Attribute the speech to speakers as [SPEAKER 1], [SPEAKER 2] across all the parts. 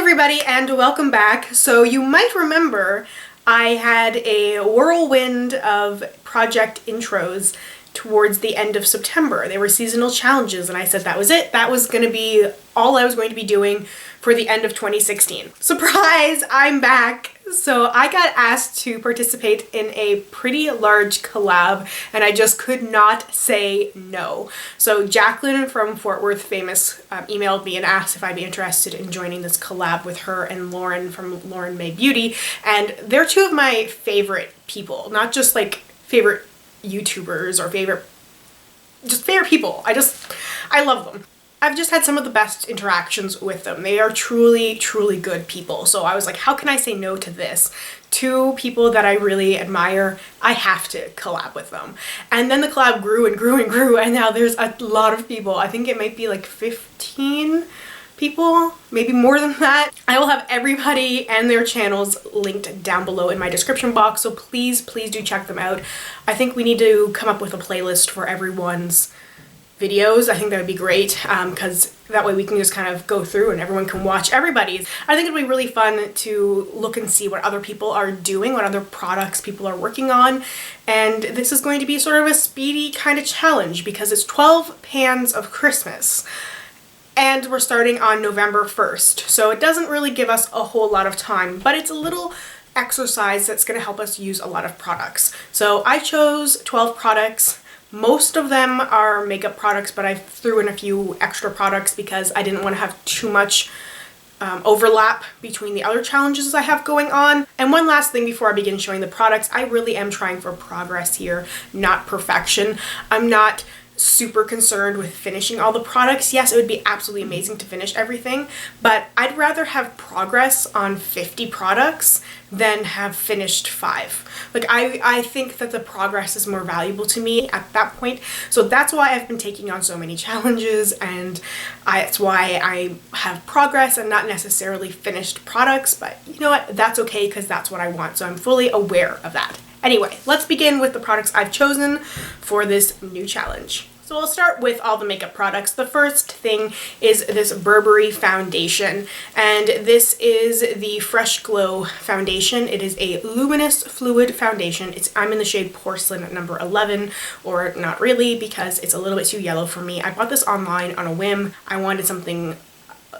[SPEAKER 1] everybody and welcome back. So you might remember I had a whirlwind of project intros towards the end of September. They were seasonal challenges and I said that was it. That was going to be all I was going to be doing for the end of 2016. Surprise! I'm back! So I got asked to participate in a pretty large collab and I just could not say no. So Jacqueline from Fort Worth Famous emailed me and asked if I'd be interested in joining this collab with her and Lauren from Lauren May Beauty, and they're two of my favorite people, not just like favorite YouTubers or favorite people. I love them. I've just had some of the best interactions with them. They are truly, truly good people. So I was like, how can I say no to this? Two people that I really admire, I have to collab with them. And then the collab grew and grew and grew, and now there's a lot of people. I think it might be like 15 people, maybe more than that. I will have everybody and their channels linked down below in my description box, so please, please do check them out. I think we need to come up with a playlist for everyone's videos. I think that would be great because that way we can just kind of go through and everyone can watch everybody's. I think it'd be really fun to look and see what other people are doing, what other products people are working on, and this is going to be sort of a speedy kind of challenge because it's 12 pans of Christmas. And we're starting on November 1st, so it doesn't really give us a whole lot of time, but it's a little exercise that's going to help us use a lot of products. So I chose 12 products. Most of them are makeup products, but I threw in a few extra products because I didn't want to have too much overlap between the other challenges I have going on. And one last thing before I begin showing the products, I really am trying for progress here, not perfection. I'm not super concerned with finishing all the products. Yes, it would be absolutely amazing to finish everything, but I'd rather have progress on 50 products than have finished 5. Like I think that the progress is more valuable to me at that point. So that's why I've been taking on so many challenges, and that's why I have progress and not necessarily finished products, but you know what? That's okay because that's what I want. So I'm fully aware of that. Anyway, let's begin with the products I've chosen for this new challenge. So I'll start with all the makeup products. The first thing is this Burberry foundation, and this is the Fresh Glow foundation. It is a luminous fluid foundation. I'm in the shade Porcelain at number 11, or not really because it's a little bit too yellow for me. I bought this online on a whim. I wanted something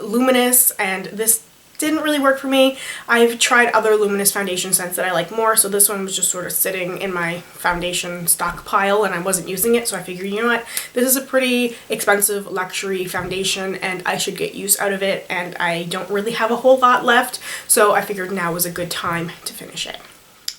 [SPEAKER 1] luminous and this didn't really work for me. I've tried other luminous foundation scents that I like more, so this one was just sort of sitting in my foundation stockpile and I wasn't using it, so I figured, you know what, this is a pretty expensive luxury foundation and I should get use out of it, and I don't really have a whole lot left, so I figured now was a good time to finish it.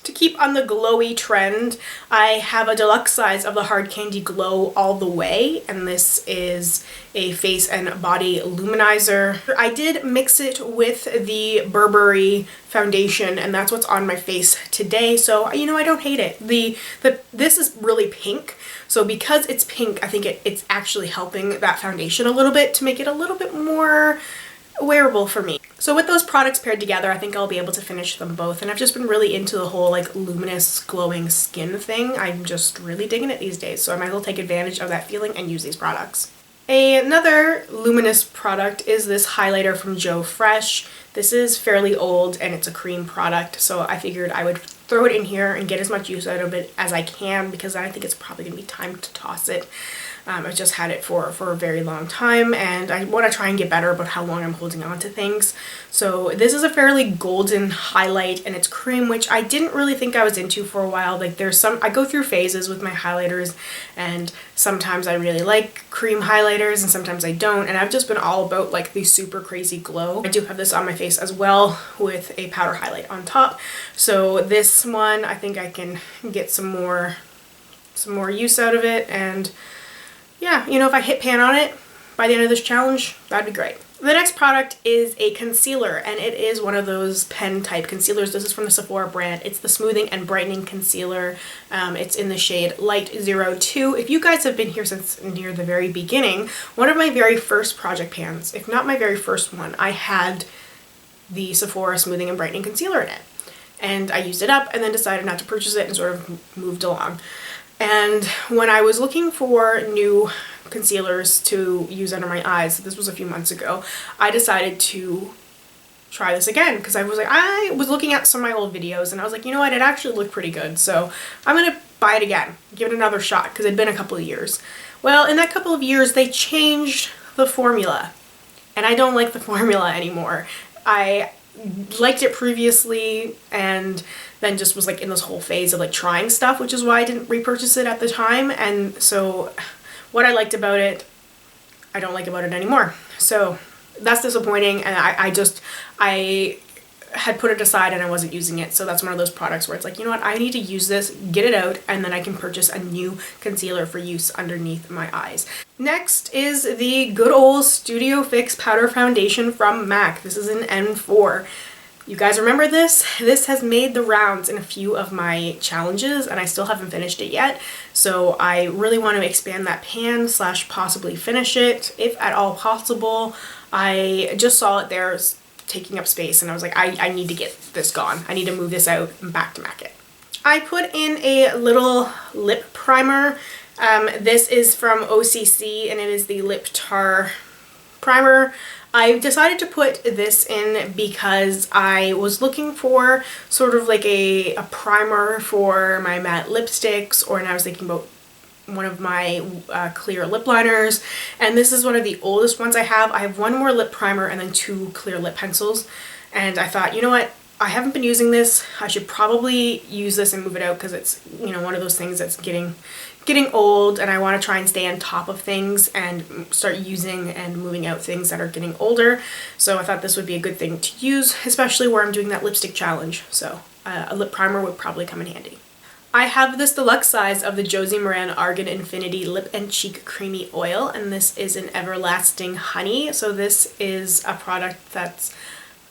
[SPEAKER 1] To keep on the glowy trend, I have a deluxe size of the Hard Candy Glow All the Way, and this is a face and body luminizer. I did mix it with the Burberry foundation, and that's what's on my face today, so you know, I don't hate it. This is really pink, so because it's pink, I think it's actually helping that foundation a little bit to make it a little bit more wearable for me. So with those products paired together, I think I'll be able to finish them both, and I've just been really into the whole like luminous glowing skin thing. I'm just really digging it these days, so I might as well take advantage of that feeling and use these products. Another luminous product is this highlighter from Joe Fresh. This is fairly old and it's a cream product, so I figured I would throw it in here and get as much use out of it as I can because I think it's probably going to be time to toss it. I've just had it for a very long time and I want to try and get better about how long I'm holding on to things. So this is a fairly golden highlight and it's cream, which I didn't really think I was into for a while. Like I go through phases with my highlighters, and sometimes I really like cream highlighters and sometimes I don't, and I've just been all about like the super crazy glow. I do have this on my face as well with a powder highlight on top. So this one, I think I can get some more use out of it, and yeah, you know, if I hit pan on it by the end of this challenge, that'd be great. The next product is a concealer, and it is one of those pen type concealers. This is from the Sephora brand. It's the Smoothing and Brightening Concealer. It's in the shade Light 02. If you guys have been here since near the very beginning, one of my very first project pans, if not my very first one, I had the Sephora Smoothing and Brightening Concealer in it. And I used it up and then decided not to purchase it and sort of moved along. And when I was looking for new concealers to use under my eyes, this was a few months ago, I decided to try this again, because I was looking at some of my old videos and I was like, you know what, it actually looked pretty good, so I'm gonna buy it again, give it another shot, because it'd been a couple of years. Well, in that couple of years they changed the formula and I don't like the formula anymore. I liked it previously and then just was like in this whole phase of like trying stuff, which is why I didn't repurchase it at the time. And so what I liked about it, I don't like about it anymore. So that's disappointing, and I had put it aside and I wasn't using it. So that's one of those products where it's like, you know what, I need to use this, get it out, and then I can purchase a new concealer for use underneath my eyes. Next is the good old Studio Fix Powder Foundation from MAC. This is an N4. You guys remember this? This has made the rounds in a few of my challenges and I still haven't finished it yet. So I really want to expand that pan / possibly finish it, if at all possible. I just saw it there taking up space and I was like, I need to get this gone. I need to move this out and back to MAC it. I put in a little lip primer. This is from OCC and it is the Lip Tar Primer. I decided to put this in because I was looking for sort of like a primer for my matte lipsticks, and I was thinking about one of my clear lip liners, and this is one of the oldest ones I have. I have one more lip primer and then 2 clear lip pencils, and I thought, you know what, I haven't been using this. I should probably use this and move it out because it's, you know, one of those things that's getting old, and I want to try and stay on top of things and start using and moving out things that are getting older. So I thought this would be a good thing to use, especially where I'm doing that lipstick challenge. So a lip primer would probably come in handy. I have this deluxe size of the Josie Maran Argan Infinity Lip and Cheek Creamy Oil, and this is an Everlasting Honey. So this is a product that's,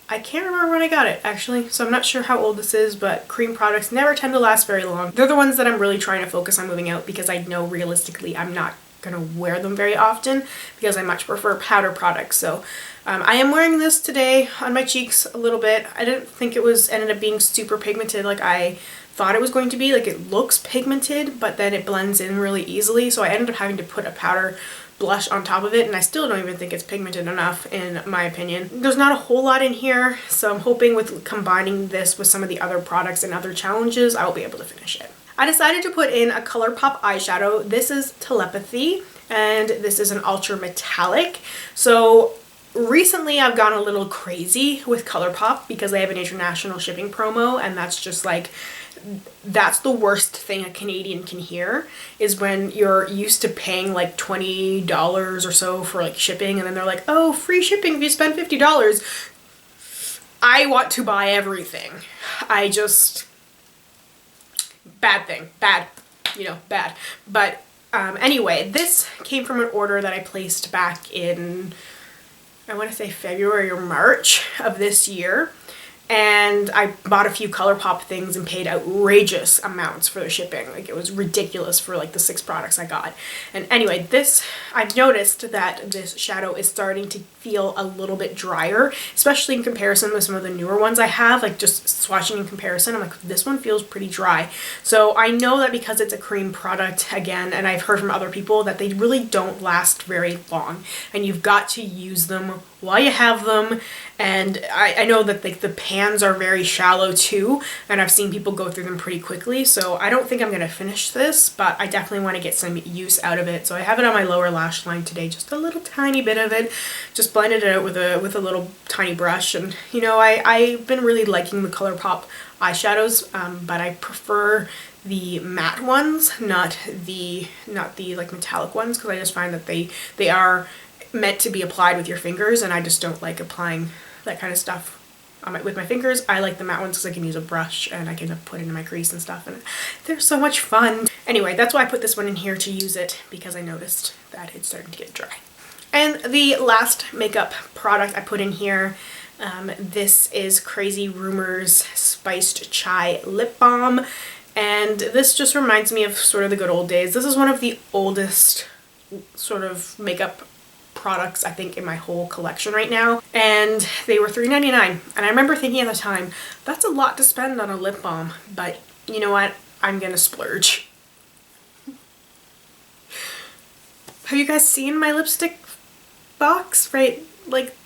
[SPEAKER 1] I can't remember when I got it actually, so I'm not sure how old this is, but cream products never tend to last very long. They're the ones that I'm really trying to focus on moving out because I know realistically I'm not gonna wear them very often because I much prefer powder products. So I am wearing this today on my cheeks a little bit. I didn't think it ended up being super pigmented like I thought it was going to be. Like, it looks pigmented, but then it blends in really easily, so I ended up having to put a powder blush on top of it, and I still don't even think it's pigmented enough in my opinion. There's not a whole lot in here, so I'm hoping with combining this with some of the other products and other challenges, I'll be able to finish it. I decided to put in a ColourPop eyeshadow. This is Telepathy, and this is an ultra metallic. So recently I've gone a little crazy with ColourPop because they have an international shipping promo, and that's just like, that's the worst thing a Canadian can hear, is when you're used to paying like $20 or so for like shipping, and then they're like, oh, free shipping if you spend $50. I want to buy everything. I just, bad thing, bad, you know, bad. But anyway, this came from an order that I placed back in, I want to say February or March of this year. And I bought a few ColourPop things and paid outrageous amounts for the shipping. Like, it was ridiculous for like the 6 products I got. And anyway, this, I've noticed that this shadow is starting to feel a little bit drier, especially in comparison with some of the newer ones I have. Like, just swatching in comparison, I'm like, this one feels pretty dry. So I know that because it's a cream product, again, and I've heard from other people that they really don't last very long, and you've got to use them while you have them. And I know that like the pans are very shallow too, and I've seen people go through them pretty quickly, so I don't think I'm gonna finish this, but I definitely want to get some use out of it. So I have it on my lower lash line today, just a little tiny bit of it, just blended it out with a little tiny brush. And you know, I've been really liking the ColourPop eyeshadows, but I prefer the matte ones, not the like metallic ones, because I just find that they are meant to be applied with your fingers, and I just don't like applying that kind of stuff with my fingers. I like the matte ones because I can use a brush and I can put it in my crease and stuff, and they're so much fun. Anyway, that's why I put this one in here, to use it, because I noticed that it's starting to get dry. And the last makeup product I put in here, this is Crazy Rumours Spiced Chai Lip Balm, and this just reminds me of sort of the good old days. This is one of the oldest sort of makeup products I think in my whole collection right now, and they were $3.99, and I remember thinking at the time, that's a lot to spend on a lip balm, but you know what, I'm gonna splurge. Have you guys seen my lipstick box? Right, like,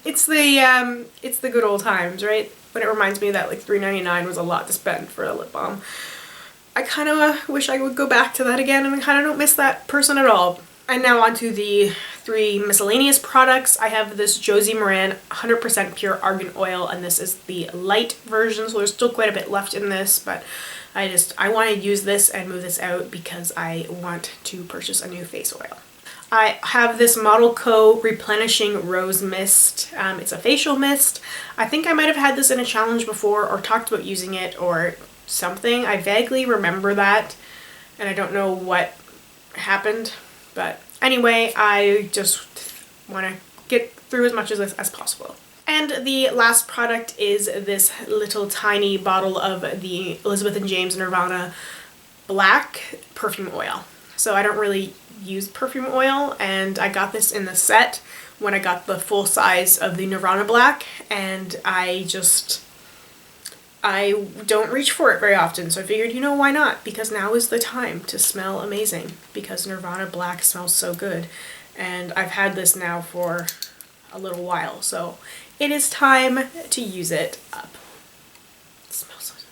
[SPEAKER 1] it's the good old times, right? When it reminds me that like $3.99 was a lot to spend for a lip balm. I kind of wish I would go back to that again, and I kind of don't miss that person at all. And now on to the 3 miscellaneous products. I have this Josie Maran 100% pure argan oil, and this is the light version, so there's still quite a bit left in this, but I want to use this and move this out because I want to purchase a new face oil. I have this ModelCo Replenishing Rose Mist. It's a facial mist. I think I might have had this in a challenge before or talked about using it or something. I vaguely remember that, and I don't know what happened, but anyway, I just want to get through as much of this as possible. And the last product is this little tiny bottle of the Elizabeth & James Nirvana Black perfume oil. So I don't really use perfume oil, and I got this in the set when I got the full size of the Nirvana Black, and I don't reach for it very often, so I figured, you know, why not? Because now is the time to smell amazing, because Nirvana Black smells so good, and I've had this now for a little while, so it is time to use it up. It smells so good.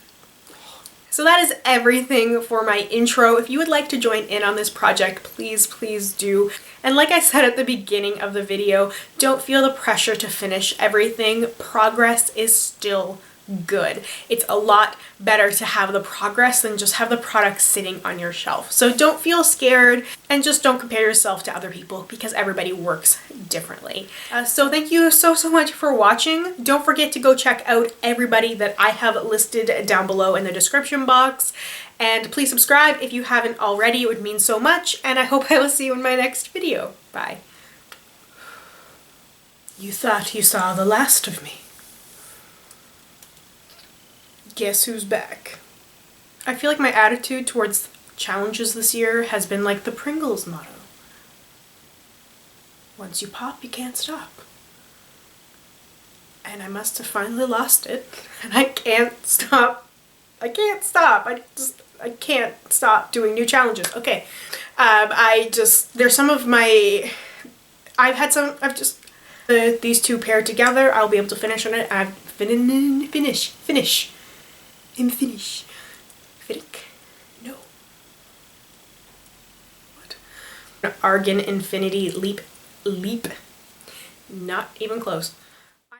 [SPEAKER 1] So that is everything for my intro. If you would like to join in on this project, please do. And like I said at the beginning of the video, don't feel the pressure to finish everything. Progress is still good. It's a lot better to have the progress than just have the product sitting on your shelf. So don't feel scared, and just don't compare yourself to other people because everybody works differently. So thank you so much for watching. Don't forget to go check out everybody that I have listed down below in the description box. And please subscribe if you haven't already. It would mean so much, and I hope I will see you in my next video. Bye. You thought you saw the last of me. Guess who's back? I feel like my attitude towards challenges this year has been like the Pringles motto. Once you pop, you can't stop. And I must have finally lost it, and I can't stop. I can't stop. I can't stop doing new challenges. Okay. There's some of my, these two paired together, I'll be able to finish on it. Finish. No. What? Argan Infinity Leap. Not even close.